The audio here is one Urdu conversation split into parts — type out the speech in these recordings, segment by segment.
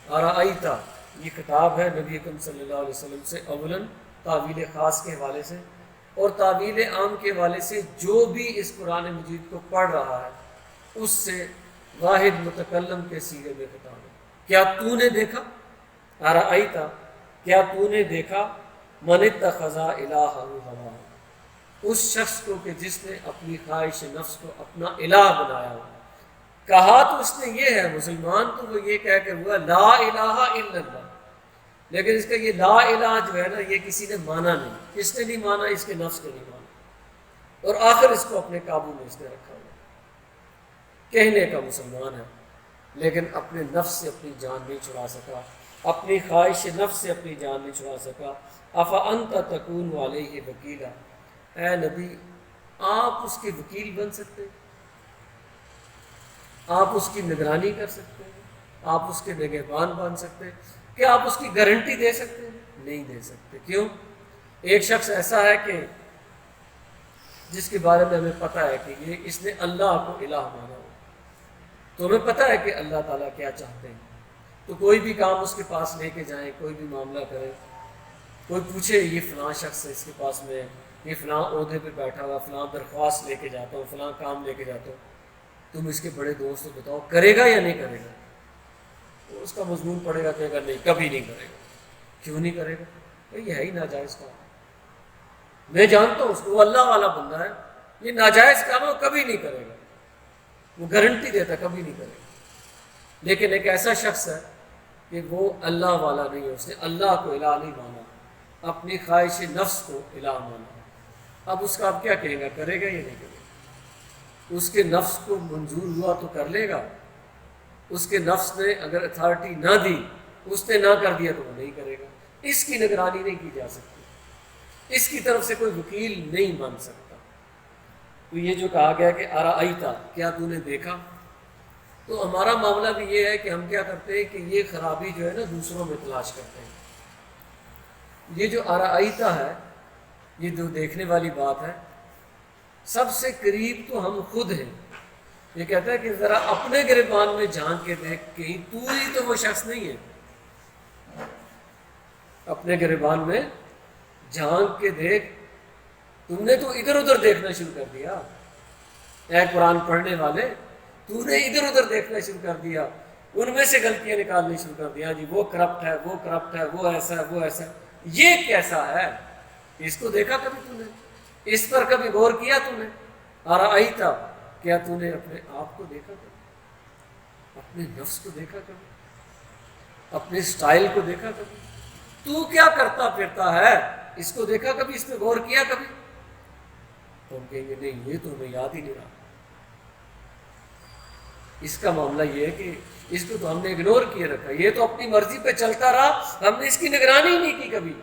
ارائیتا، یہ خطاب ہے نبی اکرم صلی اللہ علیہ وسلم سے، اولاً تعویل خاص کے حوالے سے اور تعویل عام کے حوالے سے جو بھی اس قرآن مجید کو پڑھ رہا ہے اس سے واحد متکلم کے سیغے میں خطاب ہے۔ کیا تو نے دیکھا، ارائیتا، کیا تو نے دیکھا، من اتخذ الہہ ہوا، اس شخص کو کہ جس نے اپنی خواہش نفس کو اپنا الہ بنایا ہوا۔ کہا تو اس نے یہ ہے، مسلمان تو وہ یہ کہہ کے ہوا لا الہ الا اللہ، لیکن اس کا یہ لا الہ جو ہے نا یہ کسی نے مانا نہیں۔ کس نے نہیں مانا؟ اس کے نفس کو نہیں مانا، اور آخر اس کو اپنے قابو میں اس نے رکھا ہوا۔ کہنے کا مسلمان ہے لیکن اپنے نفس سے اپنی جان نہیں چھڑا سکا، اپنی خواہش نفس سے اپنی جان نہیں چھڑا سکا۔ افانت تکون علیہ وکیلا، اے نبی آپ اس کے وکیل بن سکتے ہیں، آپ اس کی نگرانی کر سکتے ہیں، آپ اس کے نگہبان بن سکتے ہیں، کیا آپ اس کی گارنٹی دے سکتے ہیں؟ نہیں دے سکتے۔ کیوں؟ ایک شخص ایسا ہے کہ جس کے بارے میں ہمیں پتہ ہے کہ یہ اس نے اللہ کو الہ مانا ہو، تو ہمیں پتہ ہے کہ اللہ تعالیٰ کیا چاہتے ہیں، تو کوئی بھی کام اس کے پاس لے کے جائیں، کوئی بھی معاملہ کریں، کوئی پوچھے یہ فلاں شخص ہے اس کے پاس میں یہ فلاں عہدے پہ بیٹھا ہوا، فلاں درخواست لے کے جاتا ہوں، فلاں کام لے کے جاتا ہوں، تم اس کے بڑے دوست ہو، بتاؤ کرے گا یا نہیں کرے گا؟ وہ اس کا مضمون پڑے گا، کہے گا نہیں کبھی نہیں کرے گا۔ کیوں نہیں کرے گا؟ یہ ہے ہی ناجائز کام، میں جانتا ہوں اس کو، وہ اللہ والا بندہ ہے، یہ ناجائز کام ہے وہ کبھی نہیں کرے گا، وہ گارنٹی دیتا کبھی نہیں کرے گا۔ لیکن ایک ایسا شخص ہے کہ وہ اللہ والا نہیں ہے، اس نے اللہ کو الہ نہیں مانا، اپنی خواہش نفس کو الہ مانا۔ اب اس کا اب کیا کہے گا، کرے گا یا نہیں کرے گا؟ اس کے نفس کو منظور ہوا تو کر لے گا، اس کے نفس نے اگر اتھارٹی نہ دی، اس نے نہ کر دیا تو وہ نہیں کرے گا۔ اس کی نگرانی نہیں کی جا سکتی، اس کی طرف سے کوئی وکیل نہیں بن سکتا۔ تو یہ جو کہا گیا کہ ارائیتا، کیا تو نے دیکھا، تو ہمارا معاملہ بھی یہ ہے کہ ہم کیا کرتے ہیں کہ یہ خرابی جو ہے نا دوسروں میں تلاش کرتے ہیں۔ یہ جو ارائیتا ہے، یہ جو دیکھنے والی بات ہے، سب سے قریب تو ہم خود ہیں۔ یہ کہتا ہے کہ ذرا اپنے گریبان میں جھانک کے دیکھ، کہیں تو ہی تو وہ شخص نہیں ہے۔ اپنے گریبان میں جھانک کے دیکھ، تم نے تو ادھر ادھر دیکھنا شروع کر دیا، اے قرآن پڑھنے والے، تو نے ادھر ادھر دیکھنا شروع کر دیا، ان میں سے غلطیاں نکالنی شروع کر دیا، جی وہ کرپٹ ہے، وہ کرپٹ ہے، وہ ایسا ہے، وہ ایسا ہے۔ یہ کیسا ہے؟ اس کو دیکھا کبھی تو نے؟ اس پر کبھی غور کیا تو نے؟ ارائیتا، کیا تو نے اپنے آپ کو دیکھا کبھی؟ اپنے نفس کو دیکھا کبھی؟ اپنے سٹائل کو دیکھا کبھی؟ تو کیا کرتا پھرتا ہے، اس کو دیکھا کبھی؟ اس میں غور کیا کبھی؟ تو ہم کہیں گے نہیں، یہ تو ہمیں یاد ہی نہیں رہا۔ اس کا معاملہ یہ ہے کہ اس کو تو ہم نے اگنور کیے رکھا، یہ تو اپنی مرضی پہ چلتا رہا، ہم نے اس کی نگرانی ہی نہیں کی کبھی۔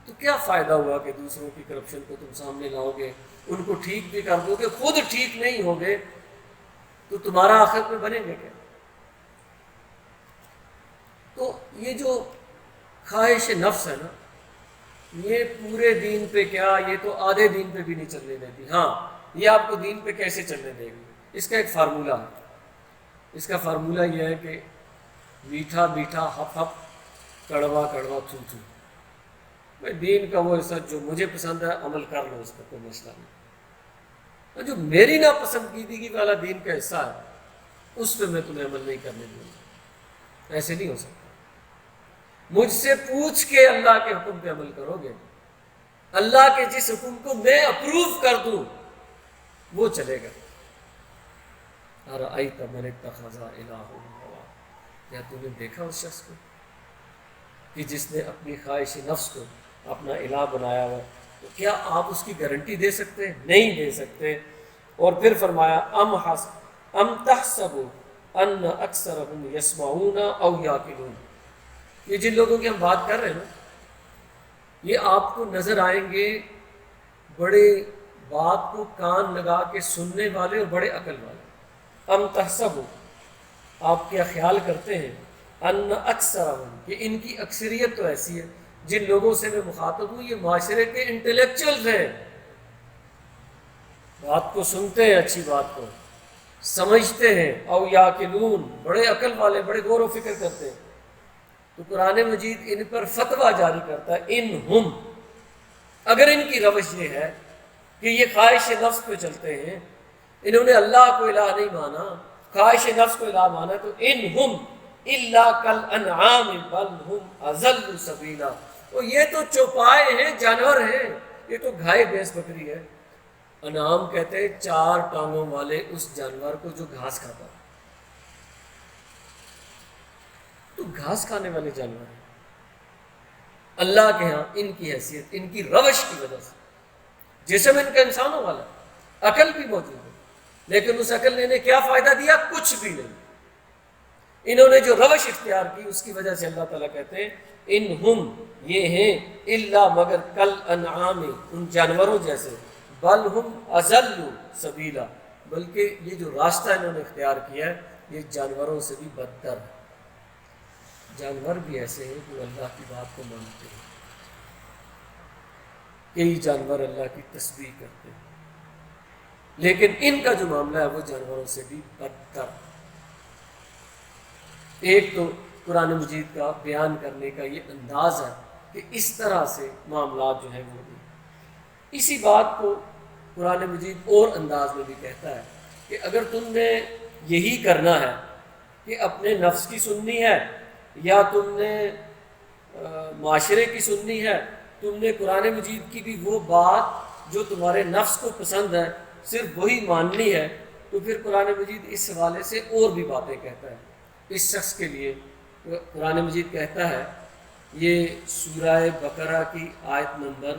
تو کیا فائدہ ہوا کہ دوسروں کی کرپشن کو تم سامنے لاؤ گے، ان کو ٹھیک بھی کر دو گے، خود ٹھیک نہیں ہوگے تو تمہارا آخرت میں بنیں گے کیا؟ تو یہ جو خواہش نفس ہے نا، یہ پورے دین پہ کیا، یہ تو آدھے دین پہ بھی نہیں چلنے دیتی۔ ہاں، یہ آپ کو دین پہ کیسے چلنے دے گی؟ اس کا ایک فارمولہ ہے۔ اس کا فارمولہ یہ ہے کہ میٹھا میٹھا ہپ ہپ، کڑوا کڑوا تھو تھو۔ میں دین کا وہ حصہ جو مجھے پسند ہے عمل کر لو، اس کا کوئی مسئلہ نہیں، اور جو میری ناپسندیدگی والا دین کا حصہ ہے اس پہ میں تمہیں عمل نہیں کرنے دوں گا۔ ایسے نہیں ہو سکتا۔ مجھ سے پوچھ کے اللہ کے حکم پہ عمل کرو گے، اللہ کے جس حکم کو میں اپروو کر دوں وہ چلے گا۔ ارائیت من اتخذ الہہ ہوا، کیا تم نے دیکھا اس شخص کو کہ جس نے اپنی خواہش نفس کو اپنا الہ بنایا ہوا؟ تو کیا آپ اس کی گارنٹی دے سکتے ہیں؟ نہیں دے سکتے۔ اور پھر فرمایا ام تحسب ان اکثرهم یسمعون او یعقلون، یہ جن لوگوں کی ہم بات کر رہے ہیں نا، یہ آپ کو نظر آئیں گے بڑے بات کو کان لگا کے سننے والے اور بڑے عقل والے۔ ام تحسب، آپ کیا خیال کرتے ہیں، ان اکثرهم، کہ ان کی اکثریت تو ایسی ہے، جن لوگوں سے میں مخاطب ہوں یہ معاشرے کے انٹلیکچوئلز ہیں، بات کو سنتے ہیں اچھی بات کو، سمجھتے ہیں، او یاقلون، بڑے عقل والے، بڑے غور و فکر کرتے ہیں، تو قرآن مجید ان پر فتویٰ جاری کرتا ہے، ان ہم، اگر ان کی روش یہ ہے کہ یہ خواہش نفس پہ چلتے ہیں، انہوں نے اللہ کو الہ نہیں مانا، خواہش نفس کو الہ مانا، تو ان ہم الا کالانعام بل ہم اضل سبیلا، تو یہ تو چوپائے ہیں، جانور ہیں، یہ تو گھائے بھینس بکری ہے۔ انعام کہتے ہیں 4 ٹانگوں والے اس جانور کو جو گھاس کھاتا ہے، تو گھاس کھانے والے جانور ہیں۔ اللہ کے ہاں ان کی حیثیت، ان کی روش کی وجہ سے، جسم ان کا انسانوں والا، عقل بھی موجود ہے، لیکن اس عقل نے انہیں کیا فائدہ دیا؟ کچھ بھی نہیں۔ انہوں نے جو روش اختیار کی اس کی وجہ سے اللہ تعالیٰ کہتے ہیں ان ہم، یہ ہیں، الا مگر کل انعام، ان جانوروں جیسے، بل ہم اضل سبیلا، بلکہ یہ جو راستہ انہوں نے اختیار کیا ہے یہ جانوروں سے بھی بدتر ہے۔ جانور بھی ایسے ہیں جو اللہ کی بات کو مانتے ہیں، کئی جانور اللہ کی تسبیح کرتے ہیں، لیکن ان کا جو معاملہ ہے وہ جانوروں سے بھی بدتر ہے۔ ایک تو قرآن مجید کا بیان کرنے کا یہ انداز ہے کہ اس طرح سے معاملات جو ہیں وہ بھی، اسی بات کو قرآن مجید اور انداز میں بھی کہتا ہے کہ اگر تم نے یہی کرنا ہے کہ اپنے نفس کی سننی ہے یا تم نے معاشرے کی سننی ہے، تم نے قرآن مجید کی بھی وہ بات جو تمہارے نفس کو پسند ہے صرف وہی ماننی ہے، تو پھر قرآن مجید اس حوالے سے اور بھی باتیں کہتا ہے۔ اس شخص کے لیے قرآن مجید کہتا ہے، یہ سورہ بقرہ کی آیت نمبر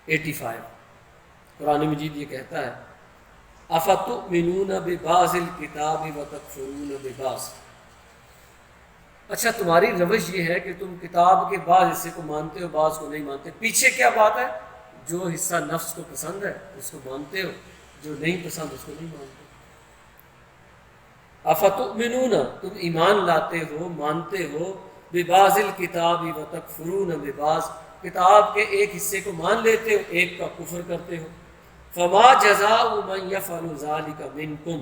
85، قرآن مجید یہ کہتا ہے افتؤمنون ببعض الکتاب وتکفرون ببعض، اچھا تمہاری روش یہ ہے کہ تم کتاب کے بعض حصے کو مانتے ہو، بعض کو نہیں مانتے۔ پیچھے کیا بات ہے؟ جو حصہ نفس کو پسند ہے اس کو مانتے ہو، جو نہیں پسند اس کو نہیں مانتے۔ افتؤمنون، تم ایمان لاتے ہو، مانتے ہو، ببعض الکتاب وتکفرون ببعض، کتاب کے ایک حصے کو مان لیتے ہو، ایک کا کفر کرتے ہو۔ فما جزاء من یفعل ذلک منکم،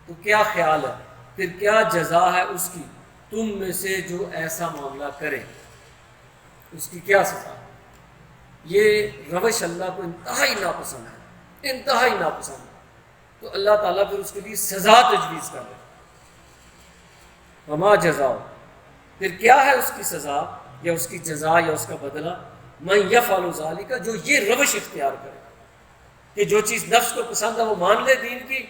تو کیا خیال ہے، پھر کیا جزا ہے اس کی تم میں سے جو ایسا معاملہ کرے، اس کی کیا سزا ہے؟ یہ روش اللہ کو انتہائی ناپسند ہے، انتہائی ناپسند ہے، تو اللہ تعالیٰ پھر اس کے لیے سزا تجویز کر رہے۔ وما جزاء، پھر کیا ہے اس کی سزا یا اس کی جزا یا اس کا بدلہ، من یفعل ذلک، جو یہ روش اختیار کرے کہ جو چیز نفس کو پسند ہے وہ مان لے دین کی،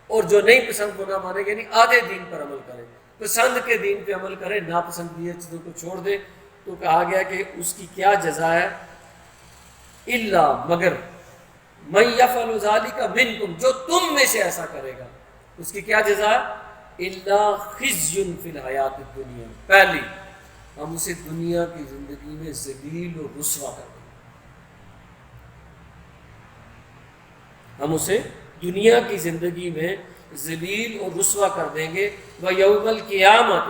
اور جو نہیں پسند وہ نہ مانے، یعنی آدھے دین پر عمل کرے، پسند کے دین پہ عمل کرے، ناپسندیدہ چیزوں کو چھوڑ دے۔ تو کہا گیا کہ اس کی کیا جزا ہے، الا مگر، من یفعل ذلک منکم، جو تم میں سے ایسا کرے گا اس کی کیا جزا ہے، الا خزی فی الحیات الدنیا، پہلی ہم اسے دنیا کی زندگی میں ذلیل و رسوا کر دیں گے، ہم اسے دنیا کی زندگی میں ذلیل اور رسوا کر دیں گے، وَيَوْمَ الْقِيَامَةِ،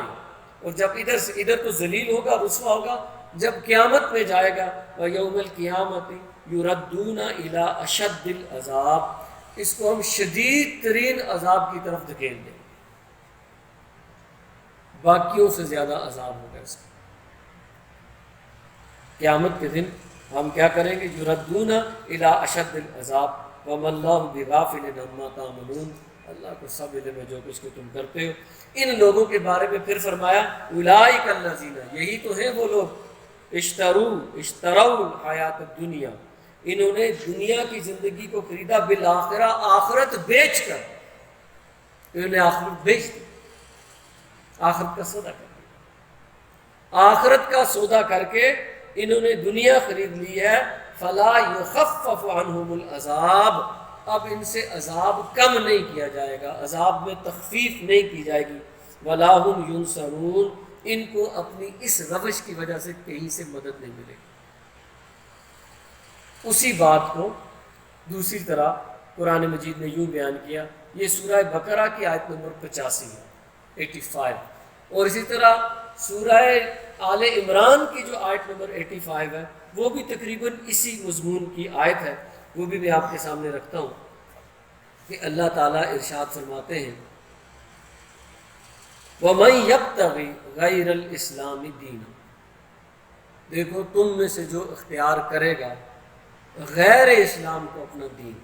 اور جب ادھر سے ادھر تو ذلیل ہوگا، رسوا ہوگا، جب قیامت میں جائے گا، وَيَوْمَ الْقِيَامَةِ يُرَدُّونَ إِلَىٰ أَشَدِّ الْعَذَابِ، اس کو ہم شدید ترین عذاب کی طرف دھکیل دیں، باقیوں سے زیادہ عذاب ہوگا اس کا۔ قیامت کے دن ہم کیا کریں گے، یردون الی اشد العذاب وما اللہ بغافل عما تعملون، اللہ کو سب علم ہے جو کچھ کو تم کرتے ہو۔ ان لوگوں کے بارے میں پھر فرمایا اولئک الذین، یہی تو ہیں وہ لوگ، اشتروا حیات الدنیا، انہوں نے دنیا کی زندگی کو خریدا، بالآخرہ، آخرت بیچ کر، انہوں نے آخرت بیچ دی، آخرت کا سودا کر دیا، آخرت کا سودا کر کے انہوں نے دنیا خرید لی ہے، فلا یخفف عنہم العذاب، اب ان سے عذاب کم نہیں کیا جائے گا، عذاب میں تخفیف نہیں کی جائے گی، ولا هم ینصرون، ان کو اپنی اس روش کی وجہ سے کہیں سے مدد نہیں ملے گی۔ اسی بات کو دوسری طرح قرآن مجید نے یوں بیان کیا، یہ سورہ بقرہ کی آیت نمبر 85 ہے، 85، اور اسی طرح سورہ آل عمران کی جو آیت نمبر 85 ہے وہ بھی تقریباً اسی مضمون کی آیت ہے، وہ بھی میں آپ کے سامنے رکھتا ہوں۔ کہ اللہ تعالیٰ ارشاد فرماتے ہیں وَمَن يَبْتَغِ غَيْرَ الْإِسْلَامِ دِينًا، دیکھو تم میں سے جو اختیار کرے گا غیر اسلام کو اپنا دین.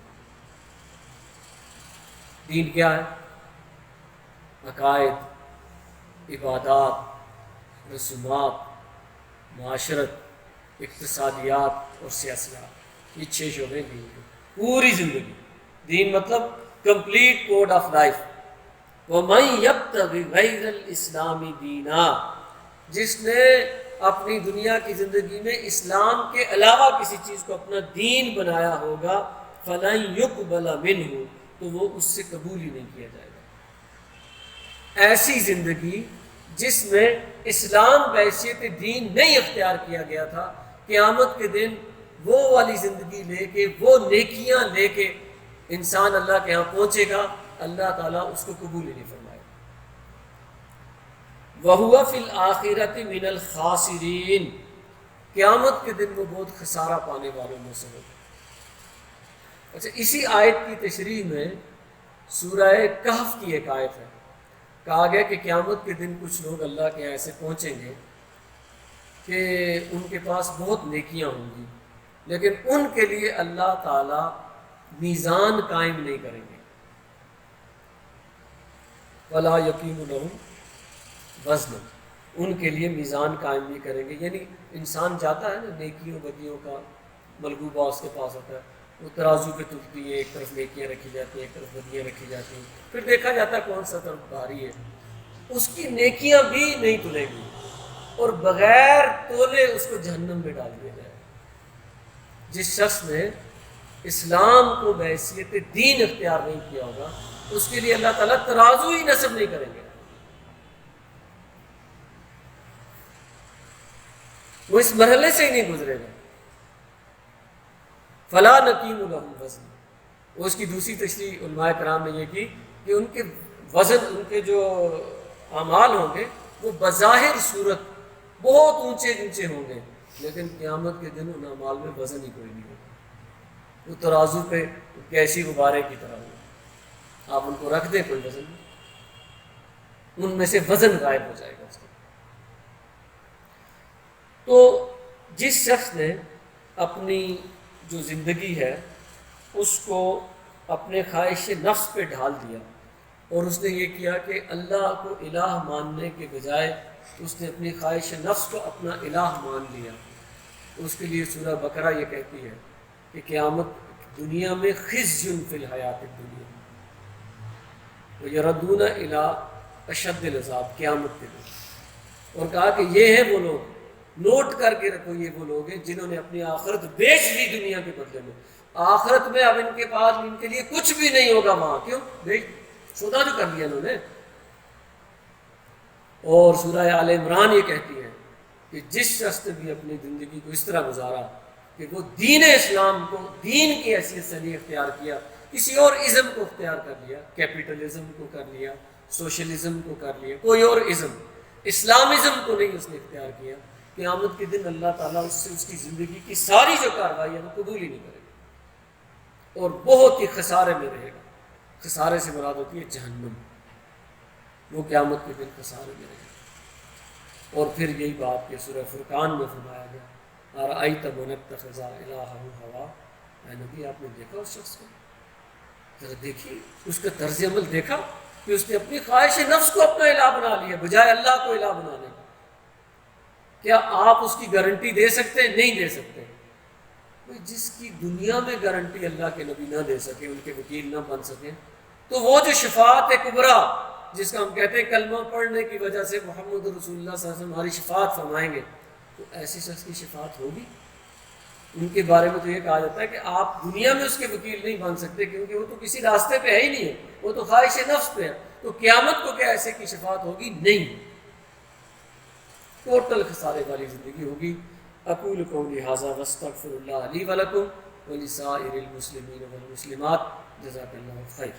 دین کیا ہے؟ عقائد، عبادات، رسومات، معاشرت، اقتصادیات اور سیاسیات، یہ 6 شعبے دین کے. پوری زندگی. دین مطلب کمپلیٹ کوڈ آف لائف. وَمَن يَبْتَغِ غَيْرَ الْإِسْلَامِ دِينًا، جس نے اپنی دنیا کی زندگی میں اسلام کے علاوہ کسی چیز کو اپنا دین بنایا ہوگا فَلَن يُقْبَلَ مِنْهُ، تو وہ اس سے قبول ہی نہیں کیا جائے گا. ایسی زندگی جس میں اسلام بحیثیت دین نہیں اختیار کیا گیا تھا، قیامت کے دن وہ والی زندگی لے کے، وہ نیکیاں لے کے انسان اللہ کے ہاں پہنچے گا، اللہ تعالیٰ اس کو قبول ہی نہیں فرمائے. وَهُوَ فِي الْآخِرَةِ مِنَ الْخَاسِرِينَ، قیامت کے دن وہ بہت خسارہ پانے والوں میں سے ہوگا. اچھا، اسی آیت کی تشریح میں سورہ کہف کی ایک آیت ہے. کہا گیا کہ قیامت کے دن کچھ لوگ اللہ کے ایسے پہنچیں گے کہ ان کے پاس بہت نیکیاں ہوں گی، لیکن ان کے لیے اللہ تعالیٰ میزان قائم نہیں کریں گے. وَلَا يَقِيمُ لَهُمْ وزن، ان کے لیے میزان قائم نہیں کریں گے. یعنی انسان جاتا ہے نا، نیکیوں بدیوں کا ملغوبہ اس کے پاس ہوتا ہے، وہ ترازو پہ تلتی ہے، ایک طرف نیکیاں رکھی جاتی ہیں، ایک طرف بدیاں رکھی جاتی ہیں، پھر دیکھا جاتا ہے کون سا طرف بھاری ہے. اس کی نیکیاں بھی نہیں تلیں گی اور بغیر تولے اس کو جہنم میں ڈال دیا جائے. جس شخص نے اسلام کو بحیثیت دین اختیار نہیں کیا ہوگا اس کے لیے اللہ تعالیٰ ترازو ہی نصب نہیں کریں گے. وہ اس مرحلے سے ہی نہیں گزرے گا. فَلَا نَقِيمُ لَهُمْ وَزْنًا، وہ اس کی دوسری تشریح علماء کرام نے یہ کی کہ ان کے وزن، ان کے جو اعمال ہوں گے وہ بظاہر صورت بہت اونچے اونچے ہوں گے، لیکن قیامت کے دن ان اعمال میں وزن ہی کوئی نہیں ہوگا. وہ ترازو پہ کیسی غبارے کی طرح ہوگا. آپ ان کو رکھ دیں کوئی وزن نہیں، ان میں سے وزن غائب ہو جائے گا اس کا. تو جس شخص نے اپنی جو زندگی ہے اس کو اپنے خواہش نفس پہ ڈھال دیا اور اس نے یہ کیا کہ اللہ کو الہ ماننے کے بجائے اس نے اپنی خواہش نفس کو اپنا الہ مان لیا، اس کے لیے سورہ بقرہ یہ کہتی ہے کہ قیامت دنیا میں خزی فی الحیات الدنیا ویردون الی اشد العذاب، قیامت کے دن. اور کہا کہ یہ ہیں وہ لوگ، نوٹ کر کے رکھو، یہ وہ لوگ ہیں جنہوں نے اپنی آخرت بیچ دی دنیا کے بدلے میں. آخرت میں اب ان کے پاس ان کے لیے کچھ بھی نہیں ہوگا وہاں. کیوں؟ سودا جو کر لیا انہوں نے. اور سورہ آل عمران یہ کہتی ہے کہ جس شخص نے بھی اپنی زندگی کو اس طرح گزارا کہ وہ دین اسلام کو دین کی حیثیت سے نہیں اختیار کیا، کسی اور ازم کو اختیار کر لیا، کیپٹلزم کو کر لیا، سوشلزم کو کر لیا، کوئی اور ازم، اسلامزم کو نہیں اس نے اختیار کیا، قیامت کے دن اللہ تعالیٰ اس سے اس کی زندگی کی ساری جو کارروائی ہے وہ قبول ہی نہیں کرے گا اور بہت ہی خسارے میں رہے گا. خسارے سے مراد ہوتی ہے جہنم. وہ قیامت کے دن خسارے میں رہے گا. اور پھر یہی بات کہ سورہ فرقان میں فرمایا گیا ارأیت من اتخذ الہہ ہوا، اے نبی آپ نے دیکھا اس شخص کو، ذرا دیکھیے اس کا طرز عمل دیکھا کہ اس نے اپنی خواہش نفس کو اپنا الہ بنا لیا بجائے اللہ کو الہ بنانے کا. کیا آپ اس کی گارنٹی دے سکتے ہیں؟ نہیں دے سکتے. جس کی دنیا میں گارنٹی اللہ کے نبی نہ دے سکے، ان کے وکیل نہ بن سکے، تو وہ جو شفاعت کبریٰ جس کا ہم کہتے ہیں کلمہ پڑھنے کی وجہ سے محمد رسول اللہ صلی اللہ علیہ وسلم ہماری شفاعت فرمائیں گے، تو ایسی شخص کی شفاعت ہوگی؟ ان کے بارے میں تو یہ کہا جاتا ہے کہ آپ دنیا میں اس کے وکیل نہیں بن سکتے کیونکہ وہ تو کسی راستے پہ ہے ہی نہیں ہے، وہ تو خواہش نفس پہ ہے. تو قیامت کو کیا ایسے کی شفاعت ہوگی؟ نہیں. ٹوٹل خسارے والی زندگی ہوگی. اقول قولی ھذا واستغفر اللہ لی ولکم ولسائر المسلمین والمسلمات. جزاک اللہ خیر.